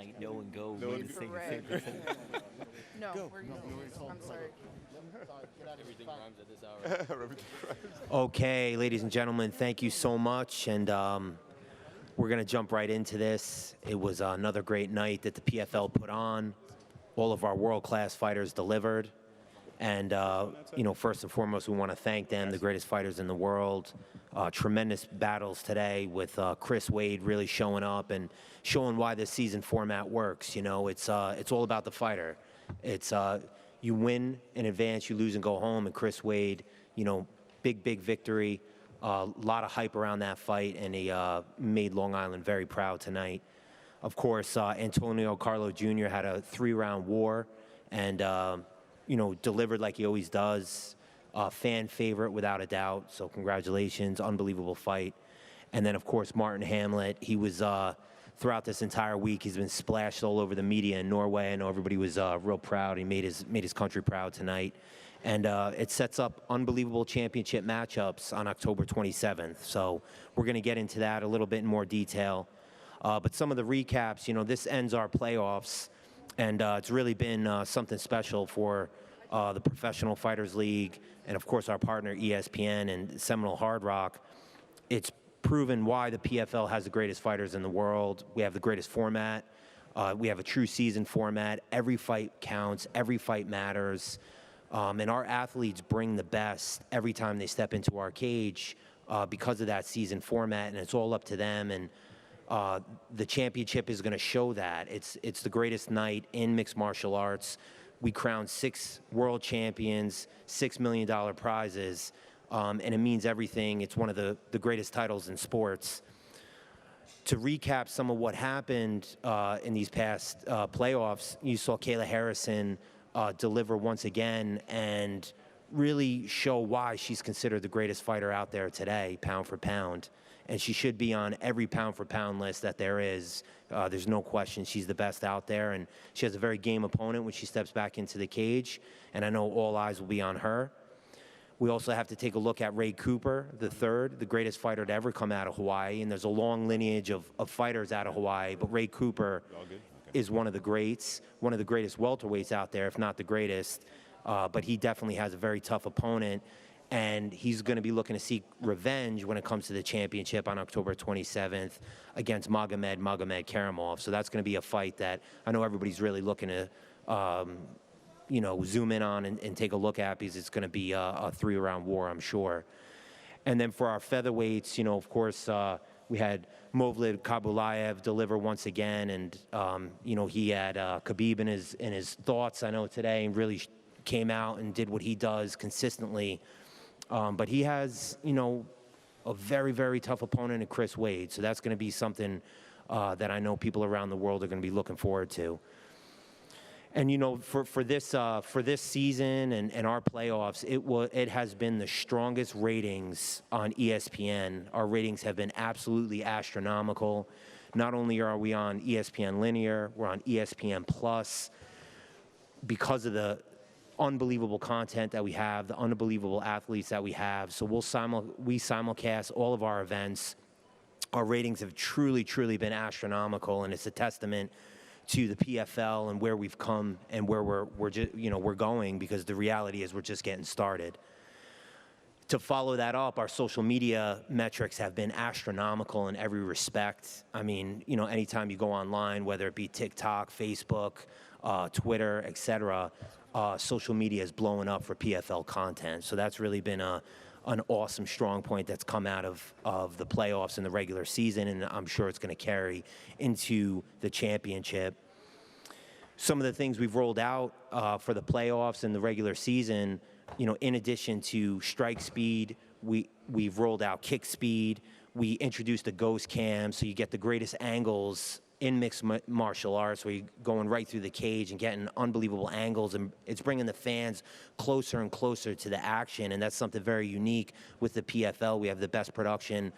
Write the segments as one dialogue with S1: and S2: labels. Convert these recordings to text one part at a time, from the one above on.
S1: might know and go.
S2: No,
S1: Wave
S2: it's
S1: the finger.
S3: correct. No,
S2: Go.
S3: we're I'm sorry.
S1: Everything rhymes at this hour.
S4: Okay, ladies and gentlemen, thank you so much. And we're going to jump right into this. It was another great night that the PFL put on. All of our world-class fighters delivered. And, first and foremost, we want to thank them, the greatest fighters in the world. Tremendous battles today with Chris Wade really showing up and showing why this season format works. It's all about the fighter. It's you win in advance, you lose and go home. And Chris Wade, big victory. A lot of hype around that fight, and he made Long Island very proud tonight. Of course, Antonio Carlo Jr. had a 3-round war and, delivered like he always does. Fan favorite without a doubt, so congratulations, unbelievable fight. And then, of course, Martin Hamlet, he was, throughout this entire week, he's been splashed all over the media in Norway. I know everybody was real proud. He made his country proud tonight. And it sets up unbelievable championship matchups on October 27th. So we're going to get into that a little bit in more detail. But some of the recaps, this ends our playoffs. And it's really been something special for the Professional Fighters League and, of course, our partner ESPN and Seminole Hard Rock. It's proven why the PFL has the greatest fighters in the world. We have the greatest format. We have a true season format. Every fight counts. Every fight matters. And our athletes bring the best every time they step into our cage because of that season format, and it's all up to them. And the championship is going to show that. It's the greatest night in mixed martial arts. We crowned 6 world champions, $6 million prizes, and it means everything. It's one of the greatest titles in sports. To recap some of what happened in these past playoffs, you saw Kayla Harrison deliver once again and really show why she's considered the greatest fighter out there today, pound for pound. And she should be on every pound-for-pound list that there is. There's no question she's the best out there, and she has a very game opponent when she steps back into the cage, and I know all eyes will be on her. We also have to take a look at Ray Cooper, the third, the greatest fighter to ever come out of Hawaii, and there's a long lineage of fighters out of Hawaii, but Ray Cooper is one of the greats, one of the greatest welterweights out there, if not the greatest, but he definitely has a very tough opponent. And he's going to be looking to seek revenge when it comes to the championship on October 27th against Magomed Karamov. So that's going to be a fight that I know everybody's really looking to, zoom in on and take a look at, because it's going to be a 3-round war, I'm sure. And then for our featherweights, of course, we had Movlid Kabulaev deliver once again, and he had Khabib in his thoughts, I know, today, and really came out and did what he does consistently. But he has, a very, very tough opponent in Chris Wade. So that's going to be something that I know people around the world are going to be looking forward to. And, for this season and our playoffs, it has been the strongest ratings on ESPN. Our ratings have been absolutely astronomical. Not only are we on ESPN Linear, we're on ESPN Plus because of the unbelievable content that we have, the unbelievable athletes that we have. So we simulcast all of our events. Our ratings have truly been astronomical, and it's a testament to the PFL and where we've come and where we're going, because the reality is we're just getting started. To follow that up, our social media metrics have been astronomical in every respect. I mean, anytime you go online, whether it be TikTok, Facebook, Twitter, etc., social media is blowing up for PFL content. So that's really been an awesome strong point that's come out of the playoffs and the regular season, and I'm sure it's going to carry into the championship. Some of the things we've rolled out for the playoffs and the regular season, in addition to strike speed, we've rolled out kick speed. We introduced a ghost cam, so you get the greatest angles in mixed martial arts, where you're going right through the cage and getting unbelievable angles, and it's bringing the fans closer and closer to the action, and that's something very unique with the PFL. We have the best production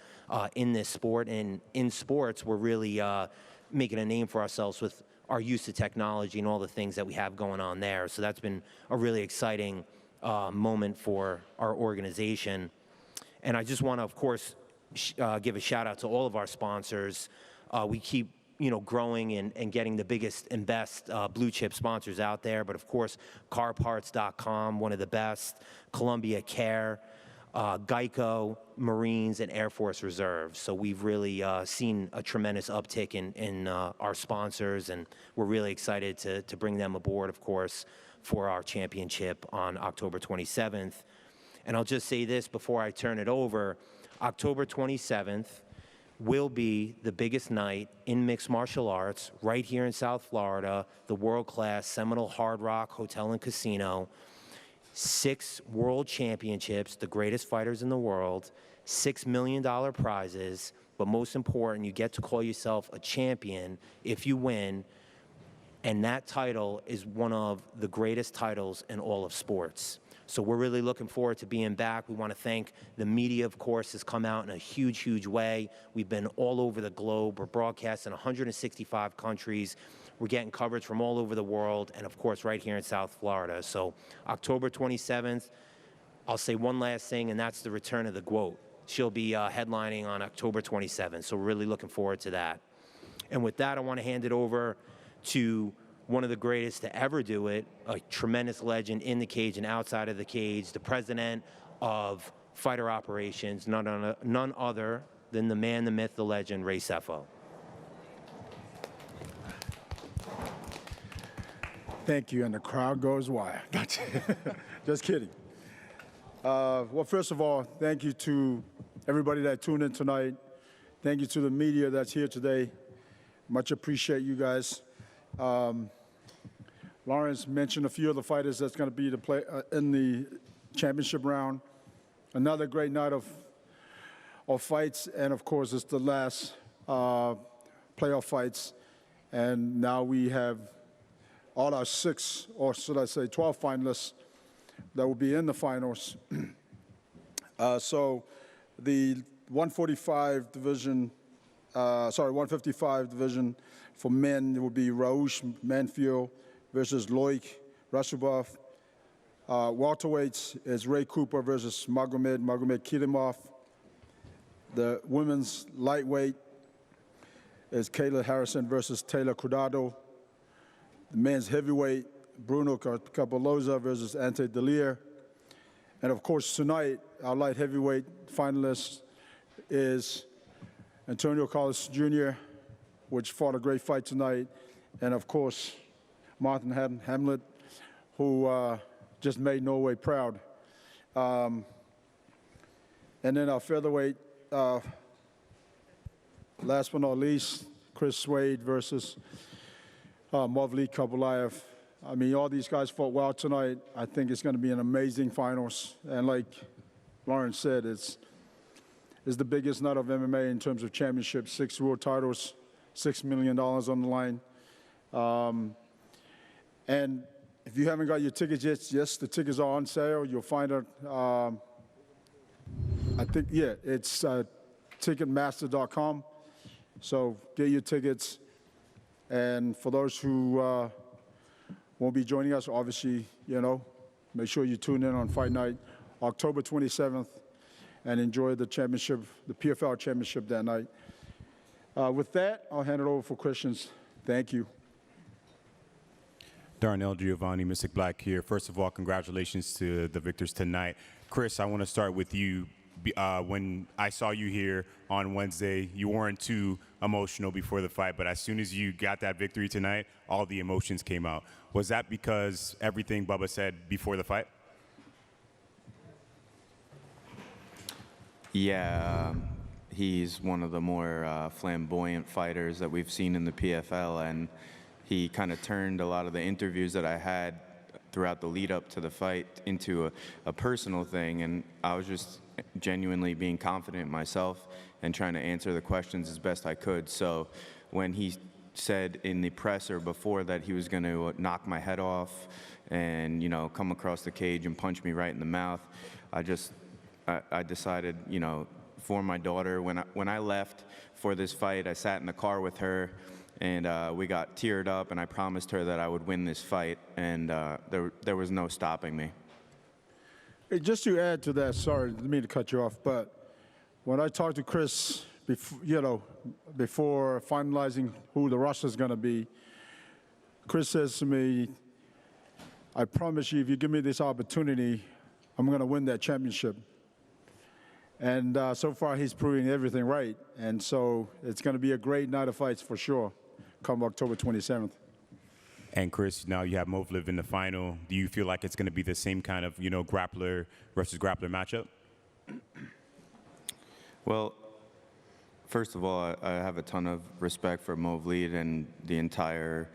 S4: in this sport, and in sports, we're really making a name for ourselves with our use of technology and all the things that we have going on there. So that's been a really exciting moment for our organization. And I just want to, of course, give a shout out to all of our sponsors. We keep growing and getting the biggest and best blue chip sponsors out there. But of course, carparts.com, one of the best, Columbia Care, Geico, Marines, and Air Force Reserve. So we've really seen a tremendous uptick in our sponsors, and we're really excited to bring them aboard, of course, for our championship on October 27th. And I'll just say this before I turn it over. October 27th will be the biggest night in mixed martial arts right here in South Florida, the world-class Seminole Hard Rock Hotel and Casino. 6 world championships, the greatest fighters in the world, $6 million prizes, but most important, you get to call yourself a champion if you win, and that title is one of the greatest titles in all of sports. So we're really looking forward to being back. We want to thank the media, of course, has come out in a huge, huge way. We've been all over the globe. We're broadcast in 165 countries. We're getting coverage from all over the world, and of course, right here in South Florida. So October 27th, I'll say one last thing, and that's the return of the GWOAT. She'll be headlining on October 27th, so we're really looking forward to that. And with that, I want to hand it over to one of the greatest to ever do it, a tremendous legend in the cage and outside of the cage, the president of fighter operations, none other than the man, the myth, the legend, Ray Sefo.
S2: Thank you, and the crowd goes wild. Just kidding. Well, first of all, thank you to everybody that tuned in tonight. Thank you to the media that's here today. Much appreciate you guys. Lawrence mentioned a few of the fighters that's going to be in the championship round. Another great night of fights, and of course, it's the last playoff fights. And now we have all our 6, or should I say 12 finalists that will be in the finals. So the 155 division, 155 division for men will be Raoush Manfield versus Loic Rashubov. Welterweights is Ray Cooper versus Magomed Kilimov. The women's lightweight is Kayla Harrison versus Taylor Crudado. The men's heavyweight, Bruno Capoloza versus Ante Delir. And of course, tonight, our light heavyweight finalist is Antonio Carlos Jr., which fought a great fight tonight. And of course, Martin Hamlet, who just made Norway proud. And then our featherweight, last but not least, Chris Swade versus Mavlik Kabulaev. I mean, all these guys fought well tonight. I think it's going to be an amazing finals. And like Lawrence said, it's the biggest night of MMA in terms of championships, 6 world titles, $6 million on the line. And if you haven't got your tickets yet, yes, the tickets are on sale. You'll find it, I think, yeah, it's Ticketmaster.com. So get your tickets. And for those who won't be joining us, obviously, make sure you tune in on Fight Night, October 27th, and enjoy the championship, the PFL championship that night. With that, I'll hand it over for questions. Thank you.
S5: Darnell Giovanni, Mystic Black here. First of all, congratulations to the victors tonight. Chris, I want to start with you. When I saw you here on Wednesday, you weren't too emotional before the fight, but as soon as you got that victory tonight, all the emotions came out. Was that because everything Bubba said before the fight?
S6: Yeah, he's one of the more flamboyant fighters that we've seen in the PFL, and he kind of turned a lot of the interviews that I had throughout the lead up to the fight into a personal thing, and I was just genuinely being confident in myself and trying to answer the questions as best I could. So when he said in the presser before that he was going to knock my head off and, come across the cage and punch me right in the mouth, I decided, for my daughter, when I left for this fight, I sat in the car with her, and we got teared up, and I promised her that I would win this fight, and there was no stopping me.
S2: Hey, just to add to that, sorry, I didn't mean to cut you off, but when I talked to Chris before finalizing who the roster is going to be, Chris says to me, I promise you, if you give me this opportunity, I'm going to win that championship. And so far, he's proving everything right. And so it's going to be a great night of fights for sure, come October 27th.
S5: And Chris, now you have Movlid in the final. Do you feel like it's going to be the same kind of, grappler versus grappler matchup?
S6: Well, first of all, I have a ton of respect for Movlid and the entire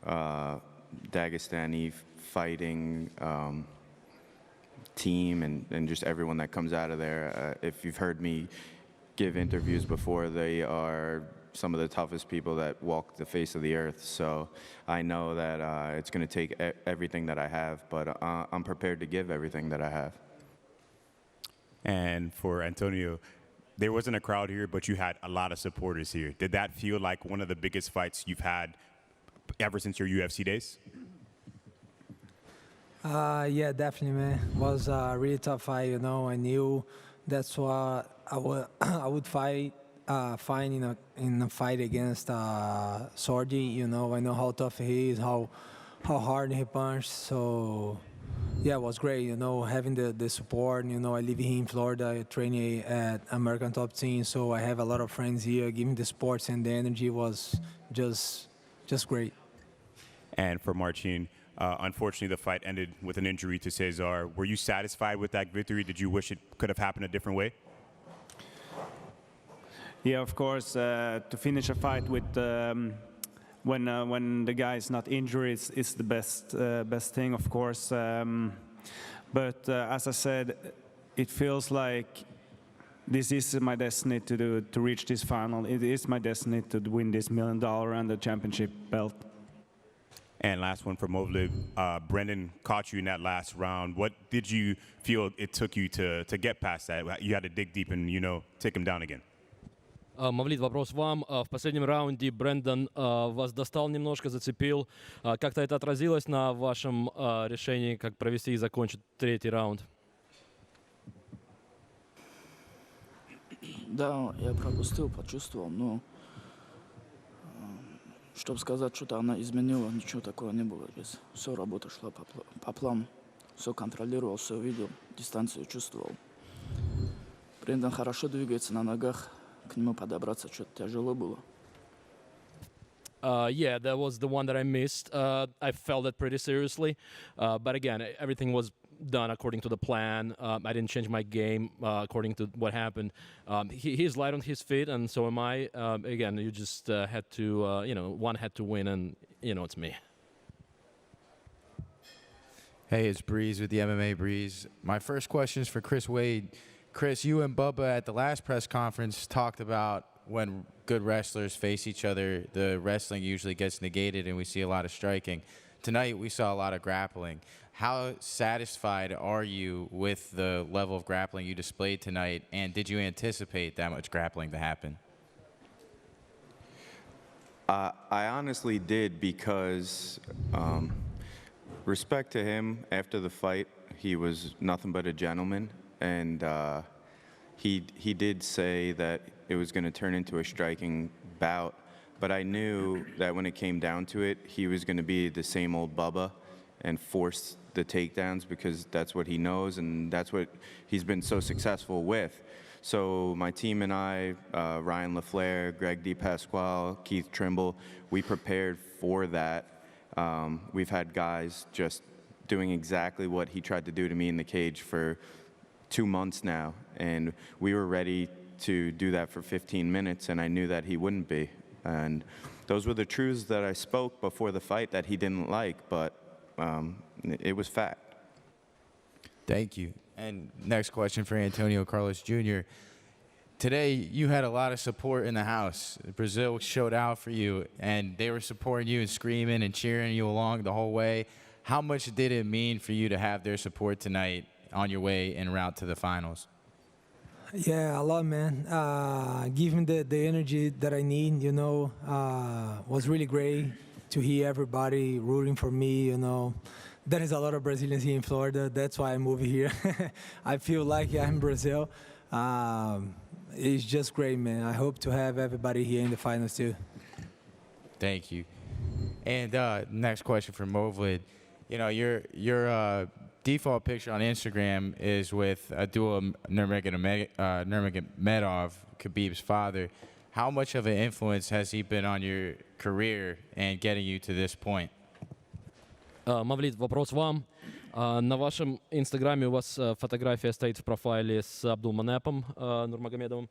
S6: Dagestani fighting team and just everyone that comes out of there. If you've heard me give interviews before, they are some of the toughest people that walk the face of the earth. So I know that it's going to take everything that I have, but I'm prepared to give everything that I have.
S5: And for Antonio, there wasn't a crowd here, but you had a lot of supporters here. Did that feel like one of the biggest fights you've had ever since your UFC days?
S7: Yeah, definitely, man. It was a really tough fight, I knew that's what I would find in a fight against Sordi. I know how tough he is, how hard he punched. So, yeah, it was great, having the support. I live here in Florida. I train at American Top Team, so I have a lot of friends here. Giving the sports and the energy was just great.
S5: And for Marcin, unfortunately, the fight ended with an injury to Cesar. Were you satisfied with that victory? Did you wish it could have happened a different way?
S8: Yeah, of course. To finish a fight with when the guy is not injured is the best thing, of course. But as I said, it feels like this is my destiny to reach this final. It is my destiny to win this $1 million and the championship belt.
S5: And last one for Movlid. Brendan caught you in that last round. What did you feel it took you to get past that? You had to dig deep and, take him down again.
S9: Мавлид, вопрос вам. В последнем раунде Брэндон вас достал немножко, зацепил. Как-то это отразилось на вашем решении, как провести и закончить третий раунд?
S10: Да, я пропустил, почувствовал, но чтобы сказать, что-то она изменила, ничего такого не было. Здесь все работа шла по плану, все контролировал, все видел, дистанцию чувствовал. Брэндон хорошо двигается на ногах. К нему подобраться что-то тяжело было.
S9: Yeah, that was the one that I missed. I felt it pretty seriously. But again, everything was done according to the plan. I didn't change my game according to what happened. He's light on his feet, and so am I. Again, you just had to, one had to win, and, it's me.
S11: Hey, it's Breeze with the MMA Breeze. My first question is for Chris Wade. Chris, you and Bubba at the last press conference talked about when good wrestlers face each other, the wrestling usually gets negated and we see a lot of striking. Tonight, we saw a lot of grappling. How satisfied are you with the level of grappling you displayed tonight, and did you anticipate that much grappling to happen?
S6: I honestly did, because respect to him, after the fight, he was nothing but a gentleman. And he did say that it was going to turn into a striking bout, but I knew that when it came down to it, he was going to be the same old Bubba and force the takedowns, because that's what he knows and that's what he's been so successful with. So my team and I, Ryan LaFleur, Greg DePasquale, Keith Trimble, we prepared for that. We've had guys just doing exactly what he tried to do to me in the cage for 2 months now, and we were ready to do that for 15 minutes, and I knew that he wouldn't be. And those were the truths that I spoke before the fight that he didn't like, but it was fact.
S11: Thank you. And next question for Antonio Carlos Jr. Today, you had a lot of support in the house. Brazil showed out for you, and they were supporting you and screaming and cheering you along the whole way. How much did it mean for you to have their support tonight on your way en route to the finals?
S7: Yeah, a lot, man. Give me the energy that I need, was really great to hear everybody rooting for me, There is a lot of Brazilians here in Florida. That's why I moved here. I feel like I'm in Brazil. it's just great, man. I hope to have everybody here in the finals too.
S11: Thank you. And next question for Movlid. You know, your default picture on Instagram is with a duo Nurmagomedov, Khabib's father. How much of an influence has he been on your career and getting you to this point?
S9: Мавлид, вопрос вам. На вашем инстаграме у вас фотография стоит в профайле с Абдулманепом Нурмагомедовым.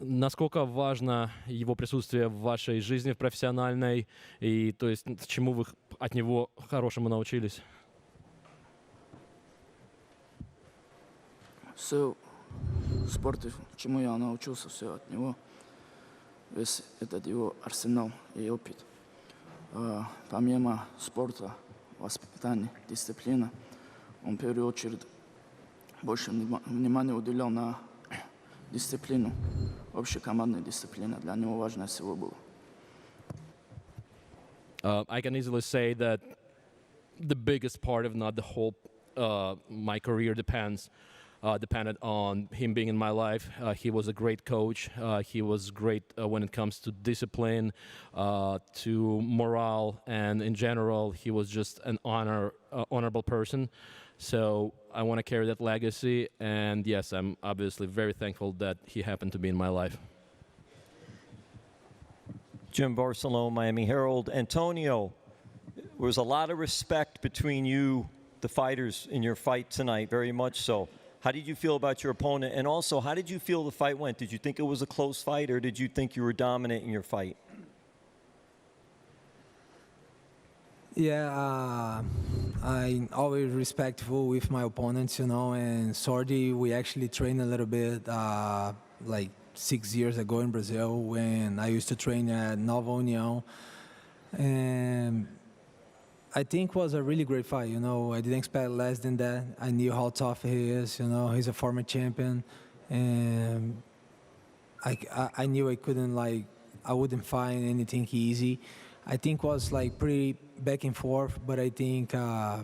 S9: Насколько важно его присутствие в вашей жизни, в профессиональной, и то есть чему вы от него хорошему научились?
S10: Все в спорте, чему я научился, все от него. Весь этот его арсенал и опыт. Помимо спорта, воспитания, дисциплины, он в первую очередь больше внимания уделял на дисциплину, общекомандную дисциплину. Для него важно всего было.
S9: I can easily say that the biggest part, if not the whole, my career depended on him being in my life. He was a great coach. He was great when it comes to discipline, to morale, and in general, he was just an honorable person. So I want to carry that legacy, and yes, I'm obviously very thankful that he happened to be in my life.
S12: Jim Barcelona, Miami Herald. Antonio, there was a lot of respect between you, the fighters, in your fight tonight, very much so. How did you feel about your opponent? And also, how did you feel the fight went? Did you think it was a close fight, or did you think you were dominant in your fight?
S7: Yeah, I'm always respectful with my opponents, you know, and Sordi, we actually trained a little bit like 6 years ago in Brazil when I used to train at Nova União. And I think it was a really great fight, you know. I didn't expect less than that. I knew how tough he is, you know. He's a former champion. And I knew I wouldn't find anything easy. I think it was like pretty back and forth, but I think I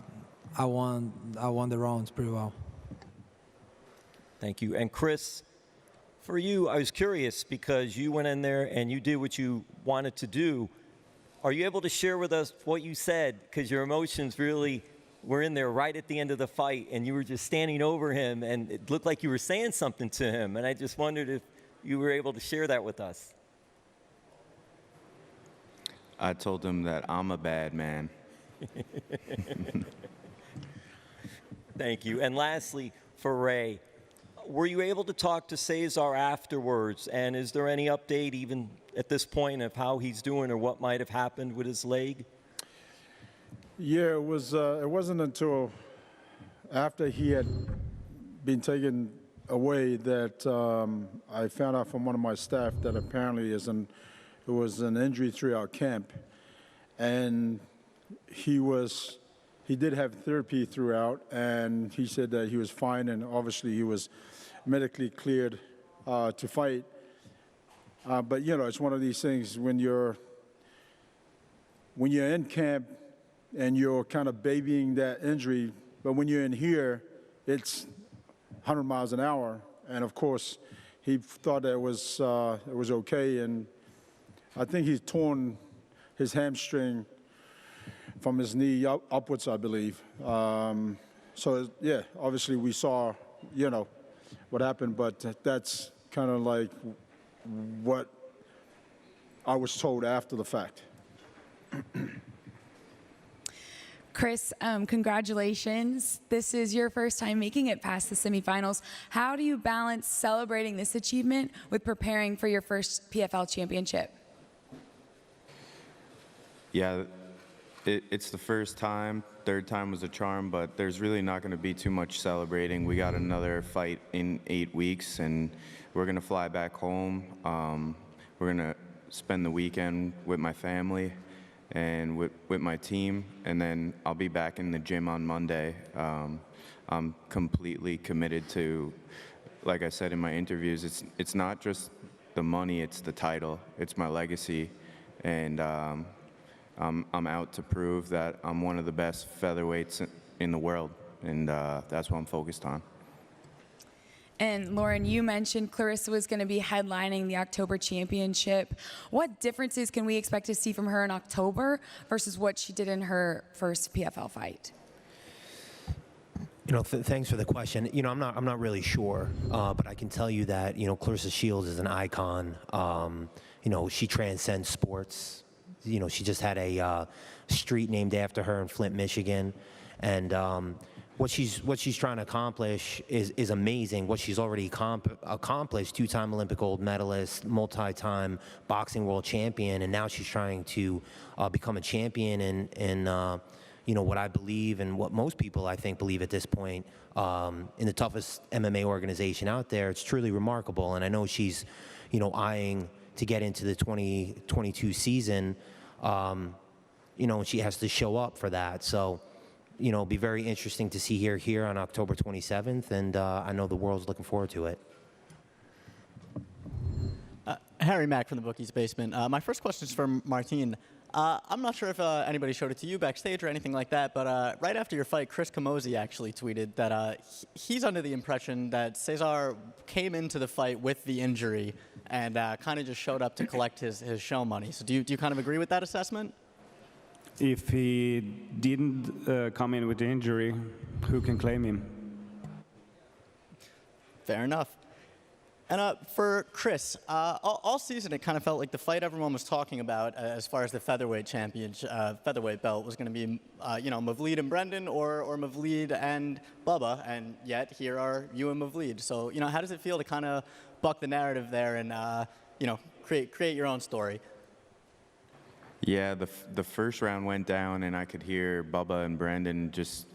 S7: won the rounds pretty well.
S12: Thank you. And Chris, for you, I was curious because you went in there and you did what you wanted to do. Are you able to share with us what you said? Because your emotions really were in there right at the end of the fight, and you were just standing over him, and it looked like you were saying something to him. And I just wondered if you were able to share that with us.
S6: I told him that I'm a bad man.
S12: Thank you. And lastly, for Ray, were you able to talk to Cesar afterwards? And is there any update even at this point of how he's doing or what might have happened with his leg?
S2: Yeah, it wasn't until after he had been taken away that I found out from one of my staff that apparently it was an injury throughout camp, and he did have therapy throughout, and he said that he was fine, and obviously he was medically cleared to fight. But you know, it's one of these things when you're in camp and you're kind of babying that injury, but when you're in here, it's 100 miles an hour, and of course, he thought that it was okay, and I think he's torn his hamstring from his knee upwards, I believe. So, yeah, obviously we saw, you know, what happened, but that's kind of like what I was told after the fact.
S3: Chris, congratulations. This is your first time making it past the semifinals. How do you balance celebrating this achievement with preparing for your first PFL championship?
S6: Yeah, it's the first time. Third time was a charm, but there's really not going to be too much celebrating. We got another fight in 8 weeks, and we're going to fly back home. We're going to spend the weekend with my family and with my team, and then I'll be back in the gym on Monday. I'm completely committed to, like I said in my interviews, it's not just the money, it's the title, it's my legacy, and I'm out to prove that I'm one of the best featherweights in the world, and that's what I'm focused on.
S3: And Lauren, you mentioned Clarissa was going to be headlining the October championship. What differences can we expect to see from her in October versus what she did in her first PFL fight?
S4: You know, thanks for the question. You know, I'm not really sure, but I can tell you that, you know, Clarissa Shields is an icon. You know, she transcends sports. You know, she just had a street named after her in Flint, Michigan, and what she's trying to accomplish is amazing. What she's already accomplished: two-time Olympic gold medalist, multi-time boxing world champion, and now she's trying to become a champion in you know, what I believe and what most people, I think, believe at this point in the toughest MMA organization out there. It's truly remarkable, and I know she's, you know, eyeing to get into the 2022 season. You know, she has to show up for that. So, you know, it'll be very interesting to see her here on October 27th, and I know the world's looking forward to it.
S13: Harry Mack from the Bookies Basement. My first question is for Martine. I'm not sure if anybody showed it to you backstage or anything like that, but right after your fight, Chris Camozzi actually tweeted that he's under the impression that Cesar came into the fight with the injury and kind of just showed up to collect his show money. So do you kind of agree with that assessment?
S8: If he didn't come in with the injury, who can claim him?
S13: Fair enough. And for Chris, all season it kind of felt like the fight everyone was talking about as far as the featherweight featherweight belt was going to be, you know, Mavleed and Brendan or Mavleed and Bubba, and yet here are you and Mavleed. So, you know, how does it feel to kind of buck the narrative there and, you know, create your own story?
S6: Yeah, the first round went down, and I could hear Bubba and Brendan just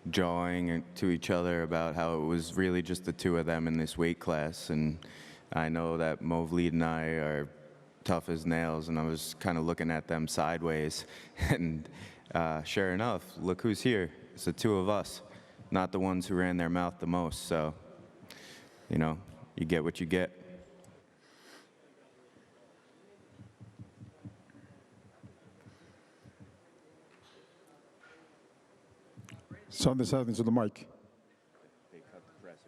S6: jawing to each other about how it was really just the two of them in this weight class. And I know that Mavleed and I are tough as nails, and I was kind of looking at them sideways. And sure enough, look who's here. It's the two of us, not the ones who ran their mouth the most. So, you know, you get what you get.
S2: Something's happening to the mic.
S6: They cut the presser.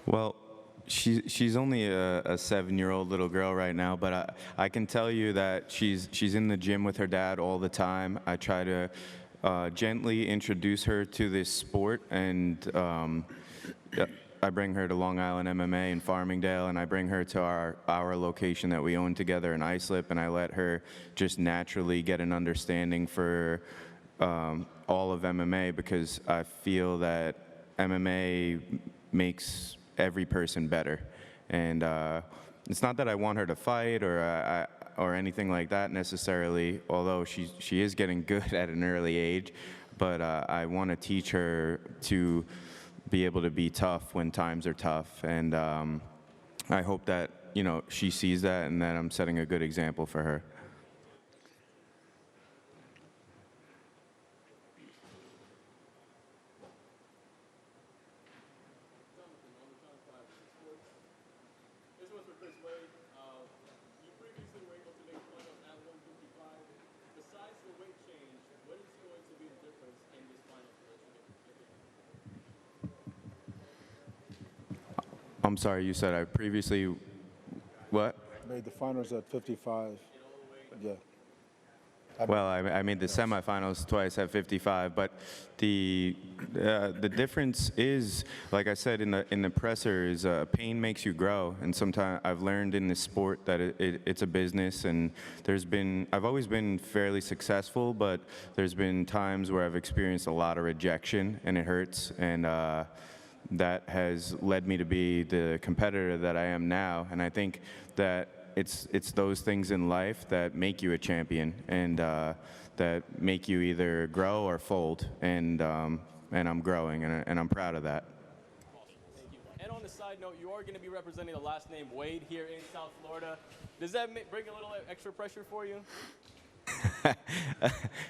S6: Well, she's only a 7-year-old little girl right now, but I can tell you that she's in the gym with her dad all the time. I try to gently introduce her to this sport, and I bring her to Long Island MMA in Farmingdale, and I bring her to our location that we own together in Islip, and I let her just naturally get an understanding for all of MMA, because I feel that MMA makes every person better. And it's not that I want her to fight or anything like that necessarily, although she is getting good at an early age, but I want to teach her to be able to be tough when times are tough. And I hope that, you know, she sees that and that I'm setting a good example for her. I'm sorry, you said I previously, what?
S2: Made the finals at 55. Yeah.
S6: Well, I made the semifinals twice at 55, but the difference is, like I said in the presser, is pain makes you grow, and sometimes I've learned in this sport that it's a business, and I've always been fairly successful, but there's been times where I've experienced a lot of rejection, and it hurts, and that has led me to be the competitor that I am now, and I think that it's those things in life that make you a champion, and that make you either grow or fold, and I'm growing, and I'm proud of that.
S1: Thank you. And on the side note, you are going to be representing the last name Wade here in South Florida. Does that bring a little extra pressure for you?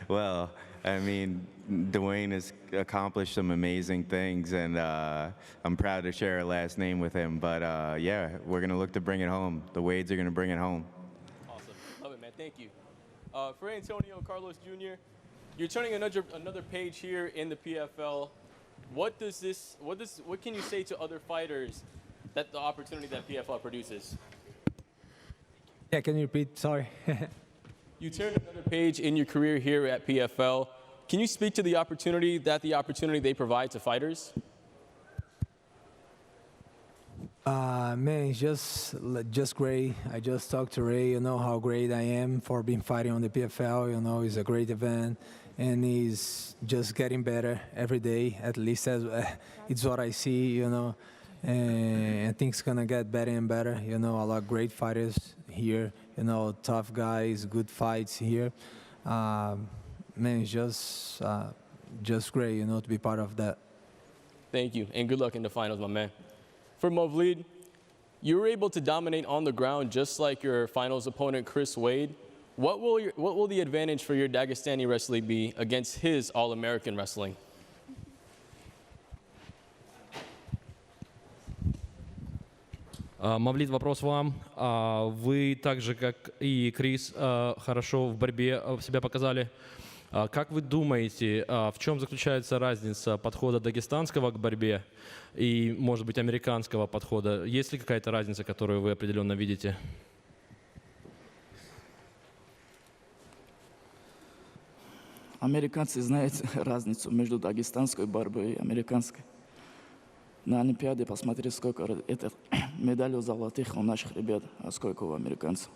S6: Well, I mean, Dwayne has accomplished some amazing things, and I'm proud to share a last name with him. But yeah, we're going to look to bring it home. The Wades are going to bring it home.
S1: Awesome. Love it, man. Thank you. For Antonio Carlos Jr., you're turning another page here in the PFL. What can you say to other fighters that the opportunity that PFL produces?
S7: Yeah, can you repeat? Sorry.
S1: You turned another page in your career here at PFL. Can you speak to the opportunity they provide to fighters?
S7: Man, it's just great. I just talked to Ray, you know how great I am for being fighting on the PFL. You know, it's a great event, and he's just getting better every day. At least it's what I see, you know. And I think it's gonna get better and better. You know, a lot of great fighters here. You know, tough guys, good fights here. Man, it's just great, you know, to be part of that.
S1: Thank you, and good luck in the finals, my man. For Mavlid, you were able to dominate on the ground just like your finals opponent, Chris Wade. What will the advantage for your Dagestani wrestling be against his All-American wrestling?
S9: Мавлид, вопрос вам. Вы так же, как и Крис, хорошо в борьбе себя показали. Как вы думаете, в чем заключается разница подхода дагестанского к борьбе и, может быть, американского подхода? Есть ли какая-то разница, которую вы определенно видите?
S10: Американцы знают разницу между дагестанской борьбой и американской. На Олимпиаде посмотри, сколько медалей золотых у наших ребят, а сколько у американцев.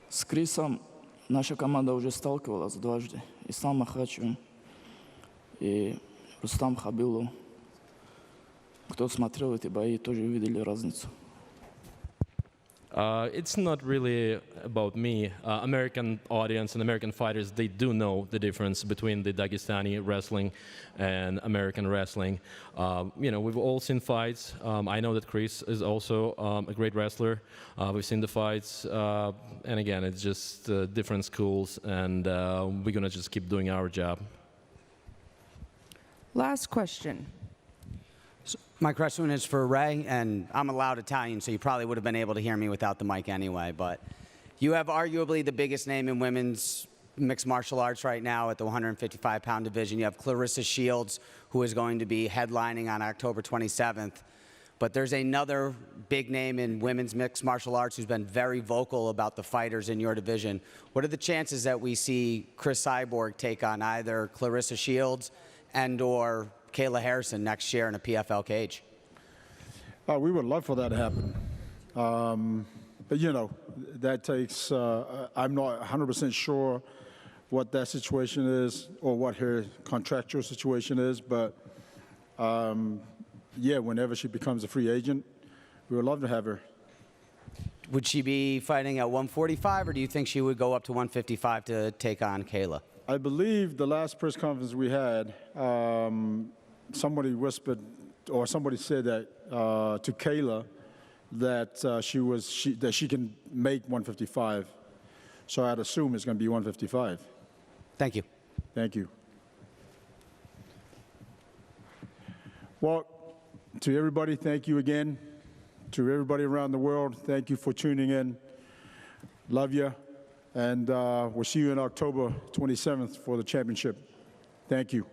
S10: С Крисом наша команда уже сталкивалась дважды. И с Махачевым, и Рустам Хабилов. Кто смотрел эти бои, тоже увидели разницу.
S9: It's not really about me. American audience and American fighters, they do know the difference between the Dagestani wrestling and American wrestling. You know, we've all seen fights. I know that Chris is also a great wrestler. We've seen the fights. And again, it's just different schools, and we're going to just keep doing our job.
S14: Last question.
S15: My question is for Ray, and I'm a loud Italian, so you probably would have been able to hear me without the mic anyway, but you have arguably the biggest name in women's mixed martial arts right now at the 155-pound division. You have Clarissa Shields, who is going to be headlining on October 27th. But there's another big name in women's mixed martial arts who's been very vocal about the fighters in your division. What are the chances that we see Chris Cyborg take on either Clarissa Shields and or Kayla Harrison next year in a PFL cage?
S2: We would love for that to happen. But, you know, that takes, I'm not 100% sure what that situation is or what her contractual situation is. But, yeah, whenever she becomes a free agent, we would love to have her.
S15: Would she be fighting at 145, or do you think she would go up to 155 to take on Kayla?
S2: I believe the last press conference we had, somebody whispered, or somebody said that to Kayla that she can make 155. So I'd assume it's going to be 155.
S15: Thank you.
S2: Thank you. Well, to everybody, thank you again. To everybody around the world, thank you for tuning in. Love you. And we'll see you on October 27th for the championship. Thank you.